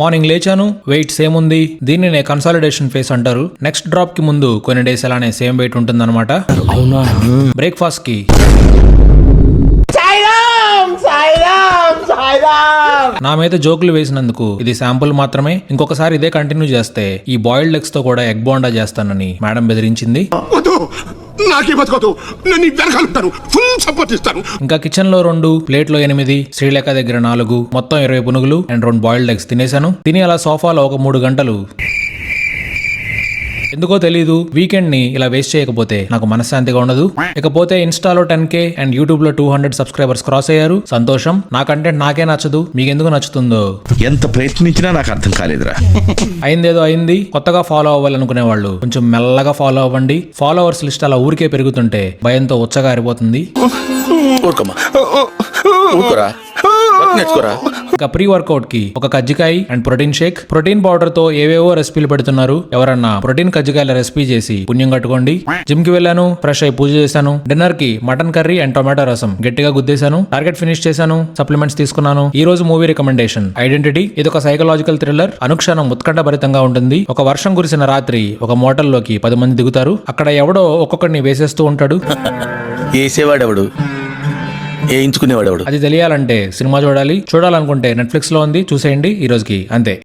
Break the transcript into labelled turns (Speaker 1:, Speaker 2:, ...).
Speaker 1: Morning లేచాను, wait same ఉంది. దీనినే కన్సాలిడేషన్ ఫేస్ అంటారు. నెక్స్ట్ డ్రాప్ కి ముందు కొన్ని డేస్ అలానే సేమ్ వెయిట్ ఉంటుందన్నమాట.
Speaker 2: అవునా?
Speaker 1: బ్రేక్ఫాస్ట్ కి నా మీద జోకులు వేసినందుకు ఇది శాంపుల్ మాత్రమే. ఇంకొకసారి ఇదే కంటిన్యూ చేస్తే ఈ బాయిల్డ్ ఎగ్స్ తో కూడా ఎగ్ బోండా చేస్తానని మేడం బెదిరించింది. ఇంకా కిచెన్ లో 2, ప్లేట్లో 8, శ్రీలేఖ దగ్గర 4, మొత్తం 20 పునుగులు అండ్ 2 బాయిల్డ్ ఎగ్స్ తినేశాను. తిని అలా సోఫాలో ఒక 3 గంటలు. ఎందుకో తెలీదు, వీకెండ్ ని ఇలా వేస్ట్ చేయకపోతే నాకు మనశ్శాంతిగా ఉండదు. ఇకపోతే ఇన్స్టాలో 10K అండ్ యూట్యూబ్ లో 200 సబ్స్క్రైబర్స్ క్రాస్ అయ్యారు. సంతోషం. నా కంటెంట్ నాకే నచ్చదు, మీకెందుకు నచ్చుతుందో.
Speaker 3: ఎంత ప్రయత్నించినా నాకు అర్థం కాలేదురా.
Speaker 1: అయిందేదో అయింది. కొత్తగా ఫాలో అవ్వాలనుకునే వాళ్ళు కొంచెం మెల్లగా ఫాలో అవ్వండి. ఫాలోవర్స్ లిస్ట్ అలా ఊరికే పెరుగుతుంటే భయంతో ఉచ్చగా అరిపోతుంది. ఇంకా ప్రీ వర్కౌట్ కి ఒక కజ్జికాయ and protein shake. Protein powder తో ఏవేవో రెసిపీలు పెడుతున్నారు. ఎవరన్నా ప్రోటీన్ కజ్జికాయల రెసిపీ చేసి పుణ్యం కట్టుకోండి. జిమ్ కి వెళ్ళాను, ఫ్రెష్ అయి పూజ చేశాను. డిన్నర్ కి మటన్ కర్రీ అండ్ టొమాటో రసం గట్టిగా గుద్దేశాను. టార్గెట్ ఫినిష్ చేశాను. సప్లిమెంట్స్ తీసుకున్నాను. ఈ రోజు మూవీ రికమెండేషన్ ఐడెంటిటీ. ఇది ఒక సైకలాజికల్ థ్రిల్లర్. అనుక్షణం ఉత్కంఠ భరితంగా ఉంటుంది. ఒక వర్షం కురిసిన రాత్రి ఒక మోటల్లోకి 10 మంది దిగుతారు. అక్కడ ఎవడో ఒక్కొక్కడిని వేసేస్తూ ఉంటాడు.
Speaker 2: వేసేవాడెవడు, వేయించుకునేవాడెవడు?
Speaker 1: అది తెలియాలంటే సినిమా చూడాలి. చూడాలనుకుంటే నెట్ఫ్లిక్స్ లో ఉంది, చూసేయండి. ఈ రోజుకి అంతే.